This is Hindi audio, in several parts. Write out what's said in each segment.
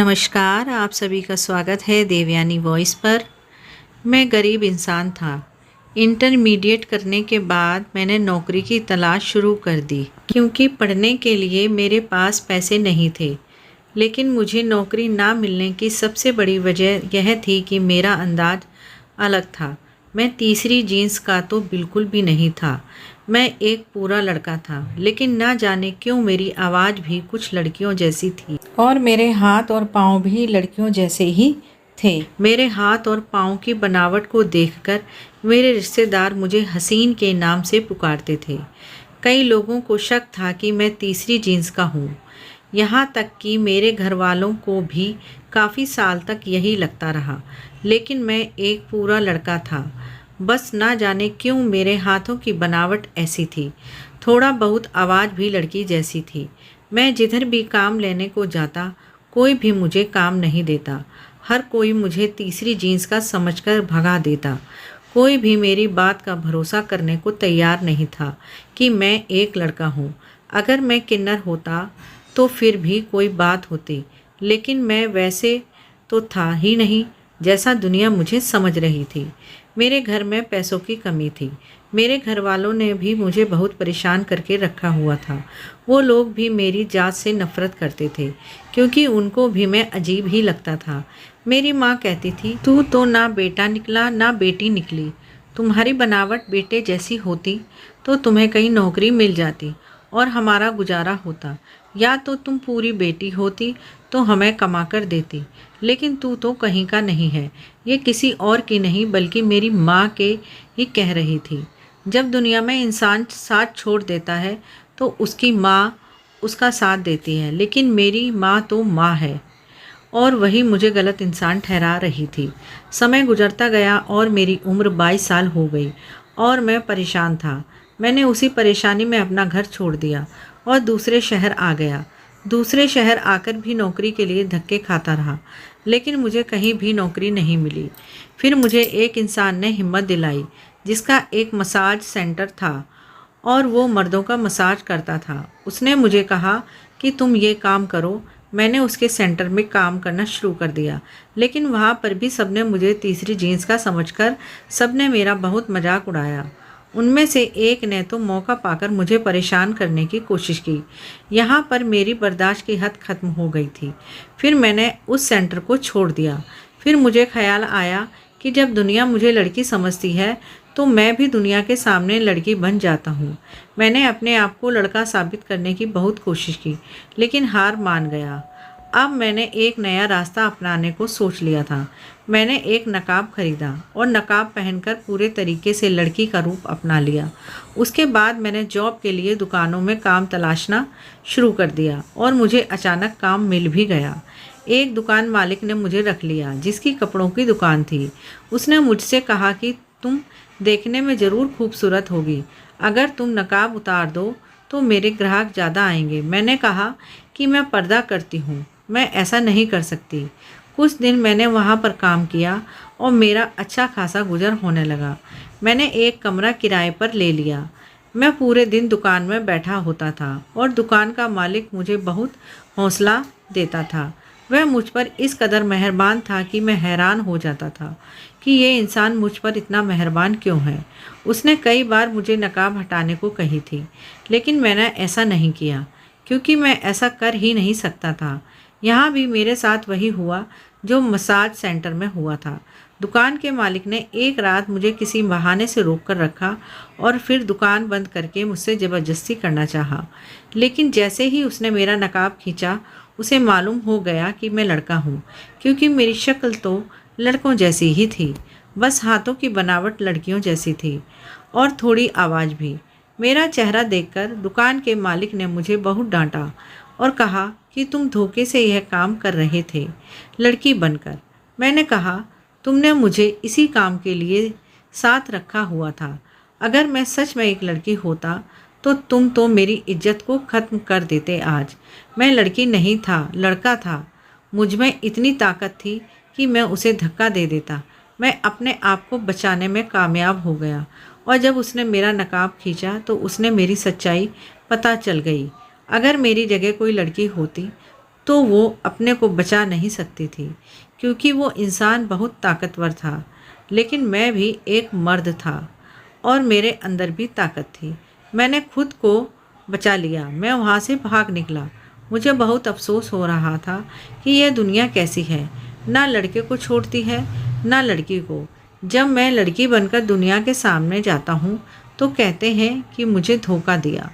नमस्कार, आप सभी का स्वागत है देवयानी वॉइस पर। मैं गरीब इंसान था। इंटरमीडिएट करने के बाद मैंने नौकरी की तलाश शुरू कर दी क्योंकि पढ़ने के लिए मेरे पास पैसे नहीं थे। लेकिन मुझे नौकरी ना मिलने की सबसे बड़ी वजह यह थी कि मेरा अंदाज अलग था। मैं तीसरी जीन्स का तो बिल्कुल भी नहीं था। मैं एक पूरा लड़का था, लेकिन ना जाने क्यों मेरी आवाज़ भी कुछ लड़कियों जैसी थी और मेरे हाथ और पाँव भी लड़कियों जैसे ही थे। मेरे हाथ और पाँव की बनावट को देखकर मेरे रिश्तेदार मुझे हसीन के नाम से पुकारते थे। कई लोगों को शक था कि मैं तीसरी जीन्स का हूँ। यहाँ तक कि मेरे घर वालों को भी काफ़ी साल तक यही लगता रहा। लेकिन मैं एक पूरा लड़का था। बस ना जाने क्यों मेरे हाथों की बनावट ऐसी थी। थोड़ा बहुत आवाज़ भी लड़की जैसी थी। मैं जिधर भी काम लेने को जाता, कोई भी मुझे काम नहीं देता। हर कोई मुझे तीसरी जीन्स का समझकर भगा देता। कोई भी मेरी बात का भरोसा करने को तैयार नहीं था कि मैं एक लड़का हूँ। अगर मैं किन्नर होता तो फिर भी कोई बात होती, लेकिन मैं वैसे तो था ही नहीं जैसा दुनिया मुझे समझ रही थी। मेरे घर में पैसों की कमी थी। मेरे घर वालों ने भी मुझे बहुत परेशान करके रखा हुआ था। वो लोग भी मेरी जात से नफ़रत करते थे क्योंकि उनको भी मैं अजीब ही लगता था। मेरी माँ कहती थी, तू तो ना बेटा निकला ना बेटी निकली। तुम्हारी बनावट बेटे जैसी होती तो तुम्हें कहीं नौकरी मिल जाती और हमारा गुजारा होता, या तो तुम पूरी बेटी होती तो हमें कमा कर देती। लेकिन तू तो कहीं का नहीं है। ये किसी और की नहीं बल्कि मेरी माँ के ही कह रही थी। जब दुनिया में इंसान साथ छोड़ देता है तो उसकी माँ उसका साथ देती है, लेकिन मेरी माँ तो माँ है और वही मुझे गलत इंसान ठहरा रही थी। समय गुजरता गया और मेरी उम्र 22 साल हो गई और मैं परेशान था। मैंने उसी परेशानी में अपना घर छोड़ दिया और दूसरे शहर आ गया। दूसरे शहर आकर भी नौकरी के लिए धक्के खाता रहा, लेकिन मुझे कहीं भी नौकरी नहीं मिली। फिर मुझे एक इंसान ने हिम्मत दिलाई जिसका एक मसाज सेंटर था और वो मर्दों का मसाज करता था। उसने मुझे कहा कि तुम ये काम करो। मैंने उसके सेंटर में काम करना शुरू कर दिया, लेकिन वहाँ पर भी सबने मुझे तीसरी जीन्स का समझकर सबने मेरा बहुत मजाक उड़ाया। उनमें से एक ने तो मौका पाकर मुझे परेशान करने की कोशिश की। यहाँ पर मेरी बर्दाश्त की हद खत्म हो गई थी। फिर मैंने उस सेंटर को छोड़ दिया। फिर मुझे ख्याल आया कि जब दुनिया मुझे लड़की समझती है तो मैं भी दुनिया के सामने लड़की बन जाता हूँ। मैंने अपने आप को लड़का साबित करने की बहुत कोशिश की, लेकिन हार मान गया। अब मैंने एक नया रास्ता अपनाने को सोच लिया था। मैंने एक नकाब खरीदा और नकाब पहनकर पूरे तरीके से लड़की का रूप अपना लिया। उसके बाद मैंने जॉब के लिए दुकानों में काम तलाशना शुरू कर दिया और मुझे अचानक काम मिल भी गया। एक दुकान मालिक ने मुझे रख लिया जिसकी कपड़ों की दुकान थी। उसने मुझसे कहा कि तुम देखने में ज़रूर खूबसूरत होगी। अगर तुम नकाब उतार दो तो मेरे ग्राहक ज़्यादा आएंगे। मैंने कहा कि मैं पर्दा करती हूँ, मैं ऐसा नहीं कर सकती। कुछ दिन मैंने वहाँ पर काम किया और मेरा अच्छा खासा गुजर होने लगा। मैंने एक कमरा किराए पर ले लिया। मैं पूरे दिन दुकान में बैठा होता था और दुकान का मालिक मुझे बहुत हौसला देता था। वह मुझ पर इस कदर मेहरबान था कि मैं हैरान हो जाता था कि ये इंसान मुझ पर इतना मेहरबान क्यों है। उसने कई बार मुझे नकाब हटाने को कही थी, लेकिन मैंने ऐसा नहीं किया क्योंकि मैं ऐसा कर ही नहीं सकता था। यहाँ भी मेरे साथ वही हुआ जो मसाज सेंटर में हुआ था। दुकान के मालिक ने एक रात मुझे किसी बहाने से रोक कर रखा और फिर दुकान बंद करके मुझसे ज़बरदस्ती करना चाहा। लेकिन जैसे ही उसने मेरा नकाब खींचा, उसे मालूम हो गया कि मैं लड़का हूँ, क्योंकि मेरी शक्ल तो लड़कों जैसी ही थी। बस हाथों की बनावट लड़कियों जैसी थी और थोड़ी आवाज़ भी। मेरा चेहरा देखकर दुकान के मालिक ने मुझे बहुत डांटा और कहा कि तुम धोखे से यह काम कर रहे थे लड़की बनकर। मैंने कहा, तुमने मुझे इसी काम के लिए साथ रखा हुआ था। अगर मैं सच में एक लड़की होता तो तुम तो मेरी इज्जत को ख़त्म कर देते। आज मैं लड़की नहीं था, लड़का था। मुझ में इतनी ताकत थी कि मैं उसे धक्का दे देता। मैं अपने आप को बचाने में कामयाब हो गया और जब उसने मेरा नकाब खींचा तो उसने मेरी सच्चाई पता चल गई। अगर मेरी जगह कोई लड़की होती तो वो अपने को बचा नहीं सकती थी, क्योंकि वो इंसान बहुत ताकतवर था। लेकिन मैं भी एक मर्द था और मेरे अंदर भी ताकत थी। मैंने खुद को बचा लिया। मैं वहाँ से भाग निकला। मुझे बहुत अफसोस हो रहा था कि यह दुनिया कैसी है, ना लड़के को छोड़ती है ना लड़की को। जब मैं लड़की बनकर दुनिया के सामने जाता हूँ तो कहते हैं कि मुझे धोखा दिया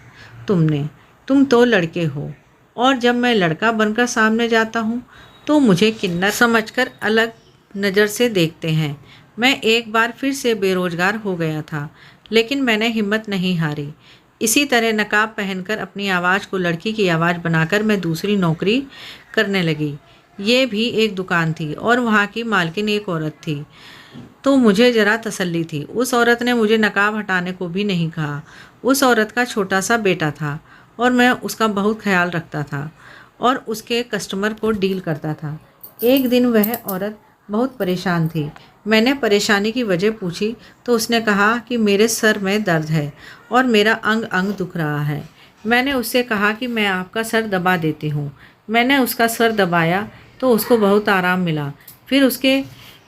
तुमने, तुम तो लड़के हो। और जब मैं लड़का बनकर सामने जाता हूँ तो मुझे किन्नर समझकर अलग नज़र से देखते हैं। मैं एक बार फिर से बेरोजगार हो गया था, लेकिन मैंने हिम्मत नहीं हारी। इसी तरह नकाब पहनकर अपनी आवाज़ को लड़की की आवाज़ बनाकर मैं दूसरी नौकरी करने लगी। ये भी एक दुकान थी और वहाँ की मालकिन एक औरत थी, तो मुझे ज़रा तसल्ली थी। उस औरत ने मुझे नकाब हटाने को भी नहीं कहा। उस औरत का छोटा सा बेटा था और मैं उसका बहुत ख्याल रखता था और उसके कस्टमर को डील करता था। एक दिन वह औरत बहुत परेशान थी। मैंने परेशानी की वजह पूछी तो उसने कहा कि मेरे सर में दर्द है और मेरा अंग अंग दुख रहा है। मैंने उससे कहा कि मैं आपका सर दबा देती हूँ। मैंने उसका सर दबाया तो उसको बहुत आराम मिला। फिर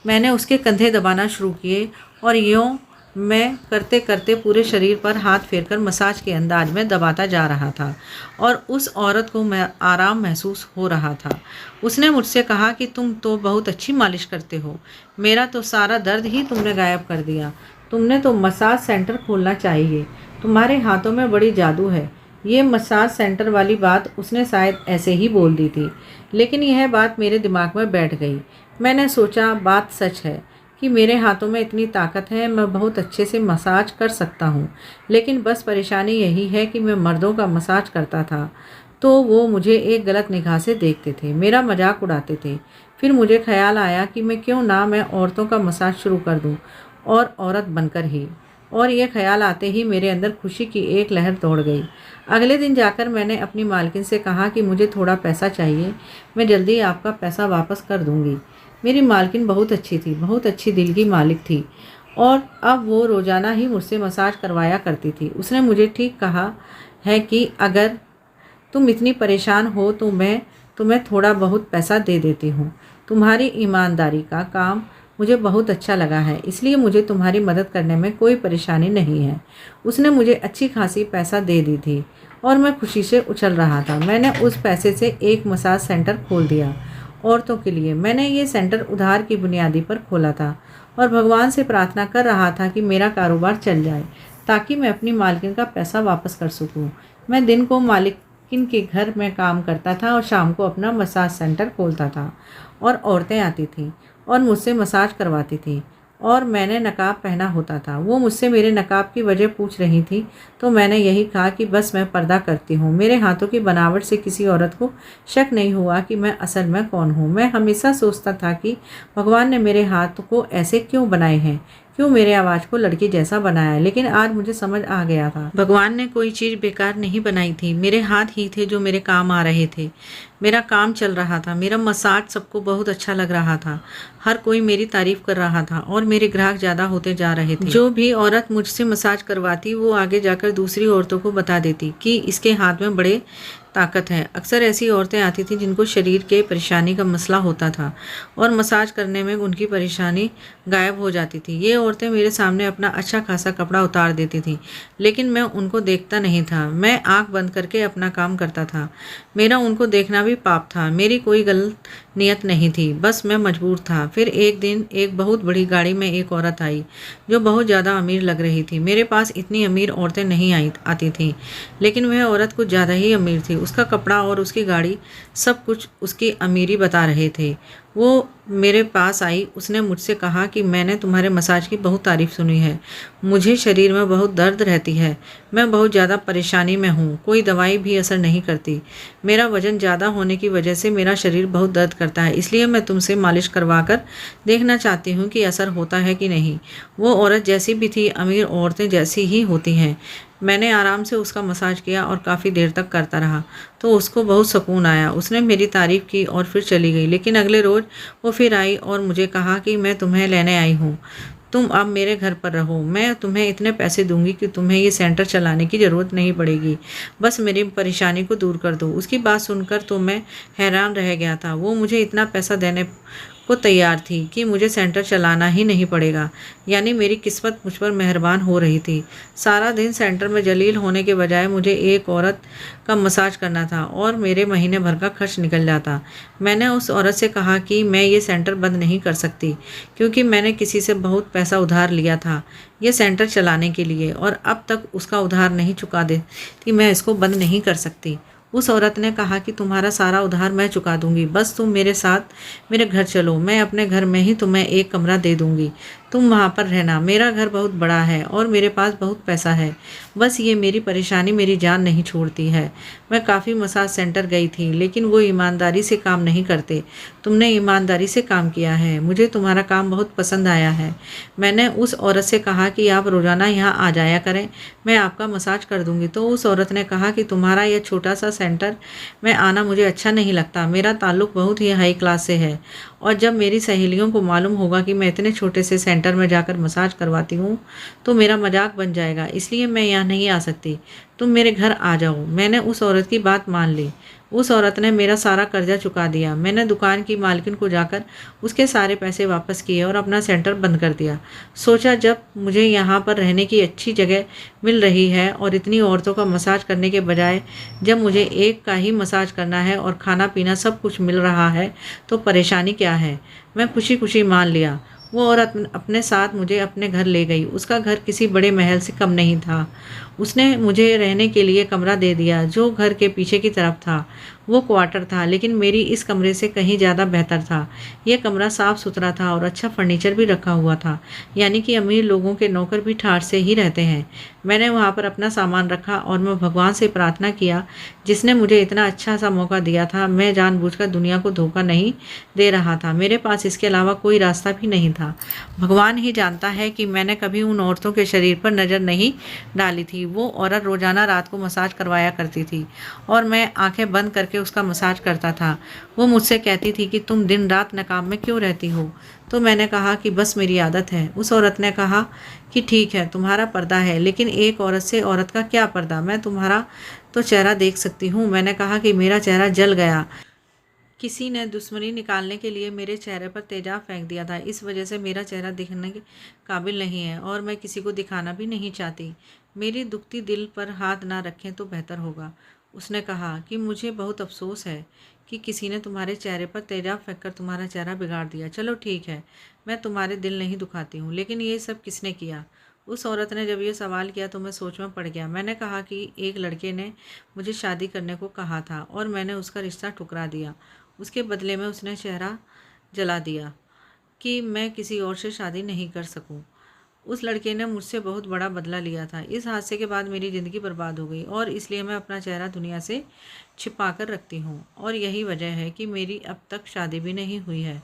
मैंने उसके कंधे दबाना शुरू किए और यूँ मैं करते करते पूरे शरीर पर हाथ फेरकर मसाज के अंदाज में दबाता जा रहा था और उस औरत को आराम महसूस हो रहा था। उसने मुझसे कहा कि तुम तो बहुत अच्छी मालिश करते हो, मेरा तो सारा दर्द ही तुमने गायब कर दिया। तुमने तो मसाज सेंटर खोलना चाहिए, तुम्हारे हाथों में बड़ी जादू है। ये मसाज सेंटर वाली बात उसने शायद ऐसे ही बोल दी थी, लेकिन यह बात मेरे दिमाग में बैठ गई। मैंने सोचा बात सच है कि मेरे हाथों में इतनी ताकत है, मैं बहुत अच्छे से मसाज कर सकता हूँ। लेकिन बस परेशानी यही है कि मैं मर्दों का मसाज करता था तो वो मुझे एक गलत निगाह से देखते थे, मेरा मजाक उड़ाते थे। फिर मुझे ख्याल आया कि मैं औरतों का मसाज शुरू कर दूँ, और औरत बनकर ही। और ये ख्याल आते ही मेरे अंदर खुशी की एक लहर दौड़ गई। अगले दिन जाकर मैंने अपनी मालकिन से कहा कि मुझे थोड़ा पैसा चाहिए, मैं जल्दी आपका पैसा वापस कर दूँगी। मेरी मालकिन बहुत अच्छी थी, बहुत अच्छी दिल की मालिक थी और अब वो रोज़ाना ही मुझसे मसाज करवाया करती थी। उसने मुझे ठीक कहा है कि अगर तुम इतनी परेशान हो तो मैं तुम्हें थोड़ा बहुत पैसा दे देती हूँ। तुम्हारी ईमानदारी का काम मुझे बहुत अच्छा लगा है, इसलिए मुझे तुम्हारी मदद करने में कोई परेशानी नहीं है। उसने मुझे अच्छी खासी पैसा दे दी थी और मैं खुशी से उछल रहा था। मैंने उस पैसे से एक मसाज सेंटर खोल दिया औरतों के लिए। मैंने ये सेंटर उधार की बुनियादी पर खोला था और भगवान से प्रार्थना कर रहा था कि मेरा कारोबार चल जाए ताकि मैं अपनी मालकिन का पैसा वापस कर सकूं। मैं दिन को मालकिन के घर में काम करता था और शाम को अपना मसाज सेंटर खोलता था और औरतें आती थीं और मुझसे मसाज करवाती थीं और मैंने नकाब पहना होता था। वो मुझसे मेरे नकाब की वजह पूछ रही थी तो मैंने यही कहा कि बस मैं पर्दा करती हूँ। मेरे हाथों की बनावट से किसी औरत को शक नहीं हुआ कि मैं असल में कौन हूँ। मैं हमेशा सोचता था कि भगवान ने मेरे हाथ को ऐसे क्यों बनाए हैं, क्यों मेरे आवाज़ को लड़की जैसा बनाया है। लेकिन आज मुझे समझ आ गया था, भगवान ने कोई चीज़ बेकार नहीं बनाई थी। मेरे हाथ ही थे जो मेरे काम आ रहे थे। मेरा काम चल रहा था, मेरा मसाज सबको बहुत अच्छा लग रहा था, हर कोई मेरी तारीफ़ कर रहा था और मेरे ग्राहक ज़्यादा होते जा रहे थे। जो भी औरत मुझसे मसाज करवाती वो आगे जाकर दूसरी औरतों को बता देती कि इसके हाथ में बड़े ताकत है। अक्सर ऐसी औरतें आती थीं जिनको शरीर के परेशानी का मसला होता था और मसाज करने में उनकी परेशानी गायब हो जाती थी। ये औरतें मेरे सामने अपना अच्छा खासा कपड़ा उतार देती थीं, लेकिन मैं उनको देखता नहीं था। मैं आंख बंद करके अपना काम करता था। मेरा उनको देखना भी पाप था। मेरी कोई गलत नियत नहीं थी, बस मैं मजबूर था। फिर एक दिन एक बहुत बड़ी गाड़ी में एक औरत आई जो बहुत ज़्यादा अमीर लग रही थी। मेरे पास इतनी अमीर औरतें नहीं आती थीं, लेकिन वह औरत कुछ ज़्यादा ही अमीर थी। उसका कपड़ा और उसकी गाड़ी सब कुछ उसकी अमीरी बता रहे थे। वो मेरे पास आई। उसने मुझसे कहा कि मैंने तुम्हारे मसाज की बहुत तारीफ़ सुनी है, मुझे शरीर में बहुत दर्द रहती है, मैं बहुत ज़्यादा परेशानी में हूँ, कोई दवाई भी असर नहीं करती। मेरा वज़न ज़्यादा होने की वजह से मेरा शरीर बहुत दर्द करता है, इसलिए मैं तुमसे मालिश करवा कर देखना चाहती हूँ कि असर होता है कि नहीं। वो औरत जैसी भी थी, अमीर औरतें जैसी ही होती हैं। मैंने आराम से उसका मसाज किया और काफ़ी देर तक करता रहा तो उसको बहुत सुकून आया। उसने मेरी तारीफ़ की और फिर चली गई। लेकिन अगले रोज़ वो फिर आई और मुझे कहा कि मैं तुम्हें लेने आई हूँ, तुम अब मेरे घर पर रहो, मैं तुम्हें इतने पैसे दूंगी कि तुम्हें ये सेंटर चलाने की ज़रूरत नहीं पड़ेगी, बस मेरी परेशानी को दूर कर दो। उसकी बात सुनकर तो मैं हैरान रह गया था। वो मुझे इतना पैसा देने को तैयार थी कि मुझे सेंटर चलाना ही नहीं पड़ेगा। यानी मेरी किस्मत मुझ पर मेहरबान हो रही थी। सारा दिन सेंटर में जलील होने के बजाय मुझे एक औरत का मसाज करना था और मेरे महीने भर का खर्च निकल जाता। मैंने उस औरत से कहा कि मैं ये सेंटर बंद नहीं कर सकती, क्योंकि मैंने किसी से बहुत पैसा उधार लिया था ये सेंटर चलाने के लिए, और अब तक उसका उधार नहीं चुका देती मैं इसको बंद नहीं कर सकती। उस औरत ने कहा कि तुम्हारा सारा उधार मैं चुका दूंगी, बस तुम मेरे साथ मेरे घर चलो, मैं अपने घर में ही तुम्हें एक कमरा दे दूंगी, तुम वहाँ पर रहना। मेरा घर बहुत बड़ा है और मेरे पास बहुत पैसा है, बस ये मेरी परेशानी मेरी जान नहीं छोड़ती है। मैं काफ़ी मसाज सेंटर गई थी, लेकिन वो ईमानदारी से काम नहीं करते। तुमने ईमानदारी से काम किया है, मुझे तुम्हारा काम बहुत पसंद आया है। मैंने उस औरत से कहा कि आप रोज़ाना यहाँ आ जाया करें, मैं आपका मसाज कर दूंगी। तो उस औरत ने कहा कि तुम्हारा यह छोटा सा सेंटर में आना मुझे अच्छा नहीं लगता, मेरा ताल्लुक़ बहुत ही हाई क्लास से है, और जब मेरी सहेलियों को मालूम होगा कि मैं इतने छोटे से सेंटर में जाकर मसाज करवाती हूँ तो मेरा मजाक बन जाएगा, इसलिए मैं यहाँ नहीं आ सकती। तुम मेरे घर आ जाओ। मैंने उस औरत की बात मान ली। उस औरत ने मेरा सारा कर्जा चुका दिया। मैंने दुकान की मालकिन को जाकर उसके सारे पैसे वापस किए और अपना सेंटर बंद कर दिया। सोचा जब मुझे यहाँ पर रहने की अच्छी जगह मिल रही है और इतनी औरतों का मसाज करने के बजाय जब मुझे एक का ही मसाज करना है और खाना पीना सब कुछ मिल रहा है तो परेशानी क्या है। मैं खुशी खुशी मान लिया। वो औरत अपने साथ मुझे अपने घर ले गई। उसका घर किसी बड़े महल से कम नहीं था। उसने मुझे रहने के लिए कमरा दे दिया जो घर के पीछे की तरफ था। वो क्वार्टर था, लेकिन मेरी इस कमरे से कहीं ज़्यादा बेहतर था। यह कमरा साफ़ सुथरा था और अच्छा फर्नीचर भी रखा हुआ था, यानी कि अमीर लोगों के नौकर भी ठाठ से ही रहते हैं। मैंने वहाँ पर अपना सामान रखा और मैं भगवान से प्रार्थना किया, जिसने मुझे इतना अच्छा सा मौका दिया था। मैं जानबूझकर दुनिया को धोखा नहीं दे रहा था, मेरे पास इसके अलावा कोई रास्ता भी नहीं था। भगवान ही जानता है कि मैंने कभी उन औरतों के शरीर पर नज़र नहीं डाली थी। वो औरत रोज़ाना रात को मसाज करवाया करती थी और मैं आंखें बंद करके उसका मसाज करता था। वो मुझसे कहती थी कि तुम दिन रात नकाब में क्यों रहती हो? तो मैंने कहा कि बस मेरी आदत है। उस औरत ने कहा कि ठीक है, तुम्हारा पर्दा है, लेकिन एक औरत से औरत का क्या पर्दा, मैं तुम्हारा तो चेहरा देख सकती हूँ। मैंने कहा कि मेरा चेहरा जल गया। किसी ने दुश्मनी निकालने के लिए मेरे चेहरे पर तेजाब फेंक दिया था। इस वजह से मेरा चेहरा दिखने के काबिल नहीं है और मैं किसी को दिखाना भी नहीं चाहती। मेरी दुखती दिल पर हाथ ना रखें तो बेहतर होगा। उसने कहा कि मुझे बहुत अफसोस है कि किसी ने तुम्हारे चेहरे पर तेजाब फेंककर तुम्हारा चेहरा बिगाड़ दिया। चलो ठीक है, मैं तुम्हारे दिल नहीं दुखाती हूँ, लेकिन ये सब किसने किया? उस औरत ने जब ये सवाल किया तो मैं सोच में पड़ गया। मैंने कहा कि एक लड़के ने मुझे शादी करने को कहा था और मैंने उसका रिश्ता ठुकरा दिया। उसके बदले में उसने चेहरा जला दिया कि मैं किसी और से शादी नहीं कर सकूं। उस लड़के ने मुझसे बहुत बड़ा बदला लिया था। इस हादसे के बाद मेरी ज़िंदगी बर्बाद हो गई और इसलिए मैं अपना चेहरा दुनिया से छिपा कर रखती हूँ, और यही वजह है कि मेरी अब तक शादी भी नहीं हुई है।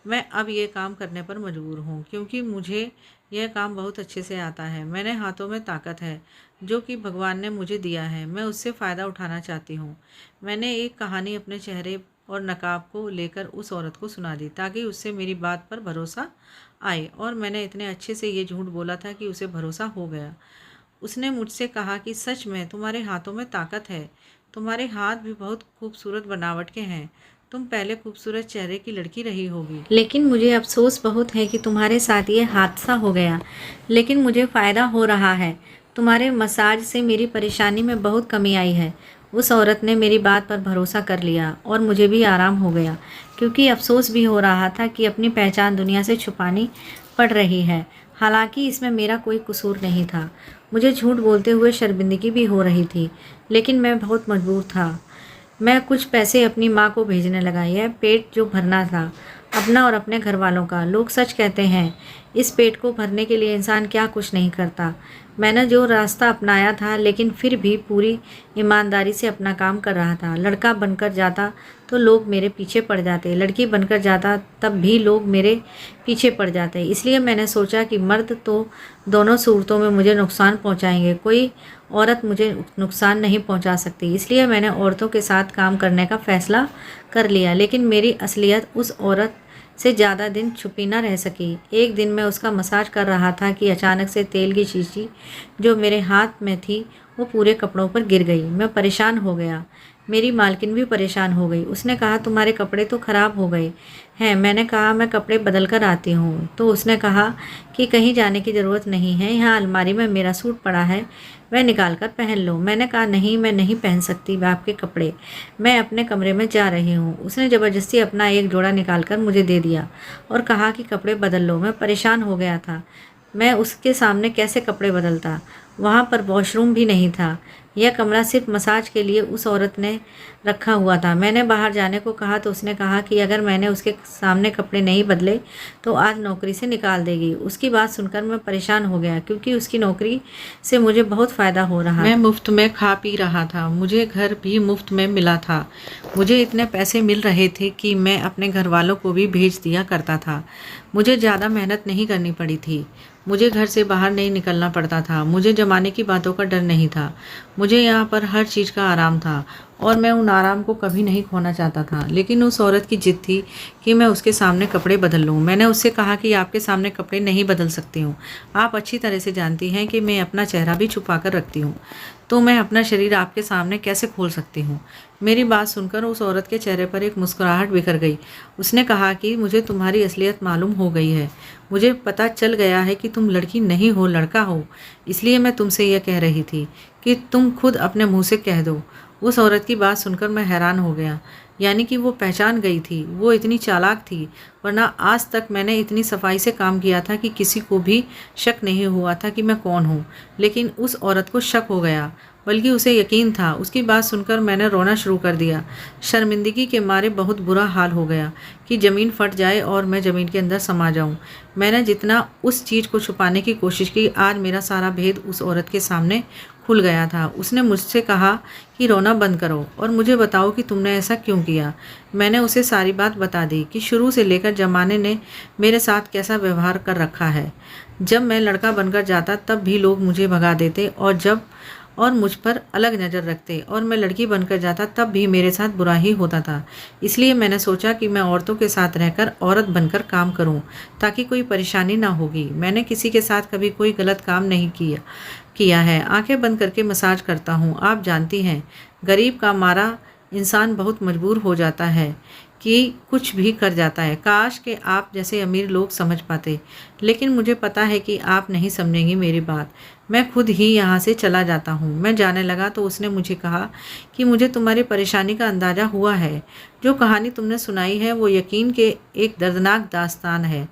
मैं अब ये काम करने पर मजबूर हूँ क्योंकि मुझे यह काम बहुत अच्छे से आता है। मेरे हाथों में ताकत है जो कि भगवान ने मुझे दिया है, मैं उससे फ़ायदा उठाना चाहती हूँ। मैंने एक कहानी अपने चेहरे और नकाब को लेकर उस औरत को सुना दी ताकि उससे मेरी बात पर भरोसा आए, और मैंने इतने अच्छे से ये झूठ बोला था कि उसे भरोसा हो गया। उसने मुझसे कहा कि सच में तुम्हारे हाथों में ताकत है, तुम्हारे हाथ भी बहुत खूबसूरत बनावट के हैं, तुम पहले खूबसूरत चेहरे की लड़की रही होगी। लेकिन मुझे अफसोस बहुत है कि तुम्हारे साथ ये हादसा हो गया, लेकिन मुझे फ़ायदा हो रहा है। तुम्हारे मसाज से मेरी परेशानी में बहुत कमी आई है। उस औरत ने मेरी बात पर भरोसा कर लिया और मुझे भी आराम हो गया, क्योंकि अफसोस भी हो रहा था कि अपनी पहचान दुनिया से छुपानी पड़ रही है। हालांकि इसमें मेरा कोई कसूर नहीं था। मुझे झूठ बोलते हुए शर्मिंदगी भी हो रही थी, लेकिन मैं बहुत मजबूर था। मैं कुछ पैसे अपनी माँ को भेजने लगा। यह पेट जो भरना था अपना और अपने घर वालों का। लोग सच कहते हैं, इस पेट को भरने के लिए इंसान क्या कुछ नहीं करता। मैंने जो रास्ता अपनाया था, लेकिन फिर भी पूरी ईमानदारी से अपना काम कर रहा था। लड़का बनकर जाता तो लोग मेरे पीछे पड़ जाते, लड़की बनकर जाता तब भी लोग मेरे पीछे पड़ जाते। इसलिए मैंने सोचा कि मर्द तो दोनों सूरतों में मुझे नुकसान पहुंचाएंगे, कोई औरत मुझे नुकसान नहीं पहुंचा सकती। इसलिए मैंने औरतों के साथ काम करने का फ़ैसला कर लिया। लेकिन मेरी असलियत उस औरत से ज़्यादा दिन छुपी न रह सकी। एक दिन मैं उसका मसाज कर रहा था कि अचानक से तेल की शीशी जो मेरे हाथ में थी वो पूरे कपड़ों पर गिर गई। मैं परेशान हो गया। मेरी मालकिन भी परेशान हो गई। उसने कहा, तुम्हारे कपड़े तो ख़राब हो गए हैं। मैंने कहा, मैं कपड़े बदल कर आती हूँ। तो उसने कहा कि कहीं जाने की ज़रूरत नहीं है, यहाँ अलमारी में मेरा सूट पड़ा है, वह निकाल कर पहन लो। मैंने कहा, नहीं, मैं नहीं पहन सकती आपके कपड़े, मैं अपने कमरे में जा रही हूँ। उसने ज़बरदस्ती अपना एक जोड़ा निकाल कर मुझे दे दिया और कहा कि कपड़े बदल लो। मैं परेशान हो गया था। मैं उसके सामने कैसे कपड़े बदलता? वहाँ पर वॉशरूम भी नहीं था। यह कमरा सिर्फ मसाज के लिए उस औरत ने रखा हुआ था। मैंने बाहर जाने को कहा तो उसने कहा कि अगर मैंने उसके सामने कपड़े नहीं बदले तो आज नौकरी से निकाल देगी। उसकी बात सुनकर मैं परेशान हो गया क्योंकि उसकी नौकरी से मुझे बहुत फ़ायदा हो रहा। मैं मुफ्त में खा पी रहा था, मुझे घर भी मुफ्त में मिला था। मुझे इतने पैसे मिल रहे थे कि मैं अपने घर वालों को भी भेज दिया करता था। मुझे ज़्यादा मेहनत नहीं करनी पड़ी थी। मुझे घर से बाहर नहीं निकलना पड़ता था। मुझे ज़माने की बातों का डर नहीं था। मुझे यहाँ पर हर चीज़ का आराम था और मैं उन आराम को कभी नहीं खोना चाहता था। लेकिन उस औरत की जिद थी कि मैं उसके सामने कपड़े बदल लूँ। मैंने उससे कहा कि आपके सामने कपड़े नहीं बदल सकती हूँ। आप अच्छी तरह से जानती हैं कि मैं अपना चेहरा भी छुपा कर रखती हूँ, तो मैं अपना शरीर आपके सामने कैसे खोल सकती हूँ? मेरी बात सुनकर उस औरत के चेहरे पर एक मुस्कुराहट बिखर गई। उसने कहा कि मुझे तुम्हारी असलियत मालूम हो गई है। मुझे पता चल गया है कि तुम लड़की नहीं हो, लड़का हो। इसलिए मैं तुमसे यह कह रही थी कि तुम खुद अपने मुंह से कह दो। उस औरत की बात सुनकर मैं हैरान हो गया। यानी कि वो पहचान गई थी। वो इतनी चालाक थी, वरना आज तक मैंने इतनी सफाई से काम किया था कि किसी को भी शक नहीं हुआ था कि मैं कौन हूँ। लेकिन उस औरत को शक हो गया, बल्कि उसे यकीन था। उसकी बात सुनकर मैंने रोना शुरू कर दिया। शर्मिंदगी के मारे बहुत बुरा हाल हो गया कि ज़मीन फट जाए और मैं ज़मीन के अंदर समा जाऊं। मैंने जितना उस चीज़ को छुपाने की कोशिश की, आज मेरा सारा भेद उस औरत के सामने खुल गया था। उसने मुझसे कहा कि रोना बंद करो और मुझे बताओ कि तुमने ऐसा क्यों किया। मैंने उसे सारी बात बता दी कि शुरू से लेकर ज़माने ने मेरे साथ कैसा व्यवहार कर रखा है। जब मैं लड़का बनकर जाता तब भी लोग मुझे भगा देते और मुझ पर अलग नज़र रखते, और मैं लड़की बनकर जाता तब भी मेरे साथ बुरा ही होता था। इसलिए मैंने सोचा कि मैं औरतों के साथ रहकर औरत बनकर काम करूं, ताकि कोई परेशानी ना होगी। मैंने किसी के साथ कभी कोई गलत काम नहीं किया है। आंखें बंद करके मसाज करता हूं। आप जानती हैं, गरीब का मारा इंसान बहुत मजबूर हो जाता है कि कुछ भी कर जाता है। काश कि आप जैसे अमीर लोग समझ पाते, लेकिन मुझे पता है कि आप नहीं समझेंगी मेरी बात। मैं खुद ही यहाँ से चला जाता हूँ। मैं जाने लगा तो उसने मुझे कहा कि मुझे तुम्हारी परेशानी का अंदाज़ा हुआ है। जो कहानी तुमने सुनाई है वो यकीन के एक दर्दनाक दास्तान है।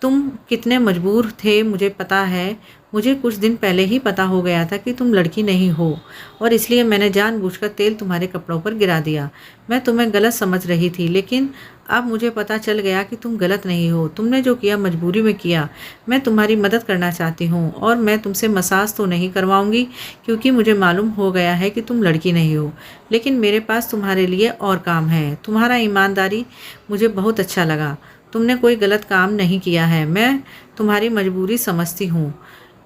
तुम कितने मजबूर थे मुझे पता है। मुझे कुछ दिन पहले ही पता हो गया था कि तुम लड़की नहीं हो, और इसलिए मैंने जानबूझकर तेल तुम्हारे कपड़ों पर गिरा दिया। मैं तुम्हें गलत समझ रही थी, लेकिन अब मुझे पता चल गया कि तुम गलत नहीं हो। तुमने जो किया मजबूरी में किया। मैं तुम्हारी मदद करना चाहती हूँ और मैं तुमसे मसाज तो नहीं करवाऊंगी क्योंकि मुझे मालूम हो गया है कि तुम लड़की नहीं हो। लेकिन मेरे पास तुम्हारे लिए और काम है। तुम्हारा ईमानदारी मुझे बहुत अच्छा लगा। तुमने कोई गलत काम नहीं किया है। मैं तुम्हारी मजबूरी समझती हूँ।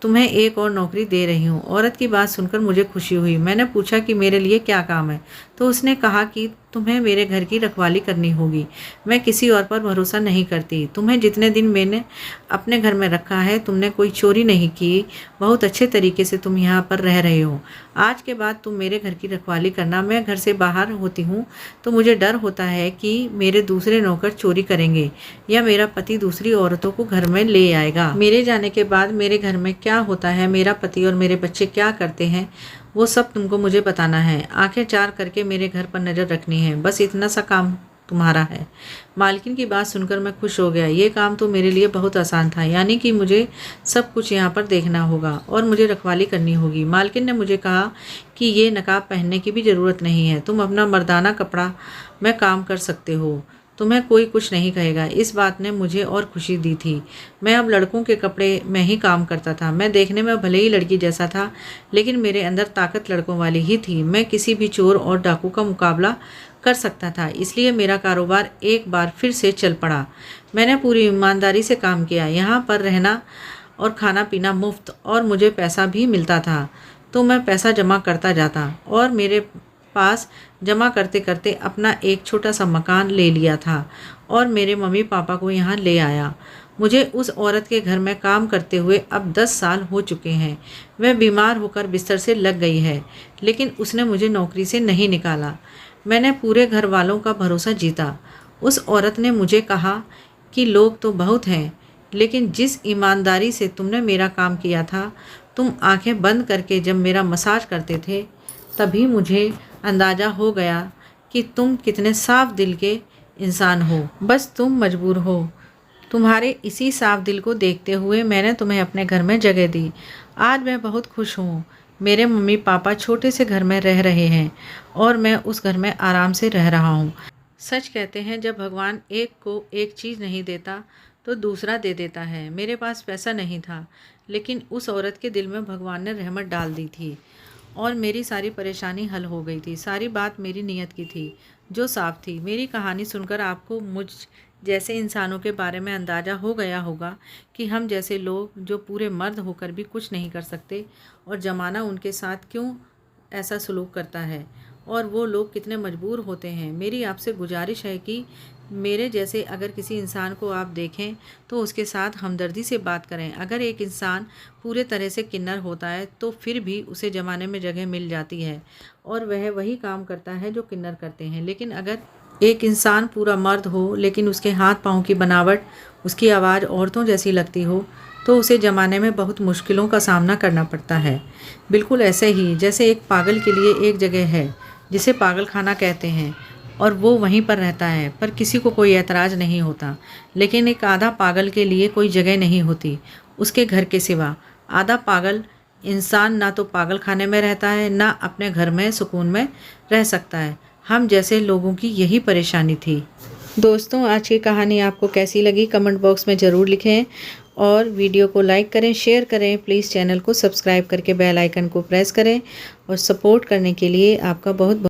तुम्हें एक और नौकरी दे रही हूँ। औरत की बात सुनकर मुझे खुशी हुई। मैंने पूछा कि मेरे लिए क्या काम है, तो उसने कहा कि तुम्हें मेरे घर की रखवाली करनी होगी। मैं किसी और पर भरोसा नहीं करती। तुम्हें जितने दिन मैंने अपने घर में रखा है, तुमने कोई चोरी नहीं की। बहुत अच्छे तरीके से तुम यहाँ पर रह रहे हो। आज के बाद तुम मेरे घर की रखवाली करना। मैं घर से बाहर होती हूँ तो मुझे डर होता है कि मेरे दूसरे नौकर चोरी करेंगे या मेरा पति दूसरी औरतों को घर में ले आएगा। मेरे जाने के बाद मेरे घर में क्या होता है, मेरा पति और मेरे बच्चे क्या करते हैं, वो सब तुमको मुझे बताना है। आंखें चार करके मेरे घर पर नज़र रखनी है। बस इतना सा काम तुम्हारा है। मालकिन की बात सुनकर मैं खुश हो गया। ये काम तो मेरे लिए बहुत आसान था, यानी कि मुझे सब कुछ यहाँ पर देखना होगा और मुझे रखवाली करनी होगी। मालकिन ने मुझे कहा कि ये नकाब पहनने की भी ज़रूरत नहीं है। तुम अपना मर्दाना कपड़ा में काम कर सकते हो। तुम्हें कोई कुछ नहीं कहेगा। इस बात ने मुझे और खुशी दी थी। मैं अब लड़कों के कपड़े में ही काम करता था। मैं देखने में भले ही लड़की जैसा था, लेकिन मेरे अंदर ताकत लड़कों वाली ही थी। मैं किसी भी चोर और डाकू का मुकाबला कर सकता था। इसलिए मेरा कारोबार एक बार फिर से चल पड़ा। मैंने पूरी ईमानदारी से काम किया। यहाँ पर रहना और खाना पीना मुफ्त, और मुझे पैसा भी मिलता था। तो मैं पैसा जमा करता जाता और मेरे पास जमा करते करते अपना एक छोटा सा मकान ले लिया था और मेरे मम्मी पापा को यहाँ ले आया। मुझे उस औरत के घर में काम करते हुए अब 10 साल हो चुके हैं। वह बीमार होकर बिस्तर से लग गई है, लेकिन उसने मुझे नौकरी से नहीं निकाला। मैंने पूरे घर वालों का भरोसा जीता। उस औरत ने मुझे कहा कि लोग तो बहुत हैं, लेकिन जिस ईमानदारी से तुमने मेरा काम किया था, तुम आंखें बंद करके जब मेरा मसाज करते थे, तभी मुझे अंदाज़ा हो गया कि तुम कितने साफ दिल के इंसान हो। बस तुम मजबूर हो। तुम्हारे इसी साफ दिल को देखते हुए मैंने तुम्हें अपने घर में जगह दी। आज मैं बहुत खुश हूँ। मेरे मम्मी पापा छोटे से घर में रह रहे हैं और मैं उस घर में आराम से रह रहा हूँ। सच कहते हैं, जब भगवान एक को एक चीज़ नहीं देता तो दूसरा दे देता है। मेरे पास पैसा नहीं था, लेकिन उस औरत के दिल में भगवान ने रहमत डाल दी थी और मेरी सारी परेशानी हल हो गई थी। सारी बात मेरी नीयत की थी जो साफ थी। मेरी कहानी सुनकर आपको मुझ जैसे इंसानों के बारे में अंदाज़ा हो गया होगा कि हम जैसे लोग जो पूरे मर्द होकर भी कुछ नहीं कर सकते और ज़माना उनके साथ क्यों ऐसा सलूक करता है और वो लोग कितने मजबूर होते हैं। मेरी आपसे गुजारिश है कि मेरे जैसे अगर किसी इंसान को आप देखें तो उसके साथ हमदर्दी से बात करें। अगर एक इंसान पूरे तरह से किन्नर होता है तो फिर भी उसे ज़माने में जगह मिल जाती है और वह वही काम करता है जो किन्नर करते हैं। लेकिन अगर एक इंसान पूरा मर्द हो लेकिन उसके हाथ पाँव की बनावट, उसकी आवाज़ औरतों जैसी लगती हो, तो उसे ज़माने में बहुत मुश्किलों का सामना करना पड़ता है। बिल्कुल ऐसे ही जैसे एक पागल के लिए एक जगह है जिसे पागल खाना कहते हैं और वो वहीं पर रहता है, पर किसी को कोई एतराज़ नहीं होता। लेकिन एक आधा पागल के लिए कोई जगह नहीं होती उसके घर के सिवा। आधा पागल इंसान ना तो पागल खाने में रहता है, ना अपने घर में सुकून में रह सकता है। हम जैसे लोगों की यही परेशानी थी। दोस्तों, आज की कहानी आपको कैसी लगी कमेंट बॉक्स में ज़रूर लिखें और वीडियो को लाइक करें, शेयर करें। प्लीज़ चैनल को सब्सक्राइब करके बेल आइकन को प्रेस करें और सपोर्ट करने के लिए आपका बहुत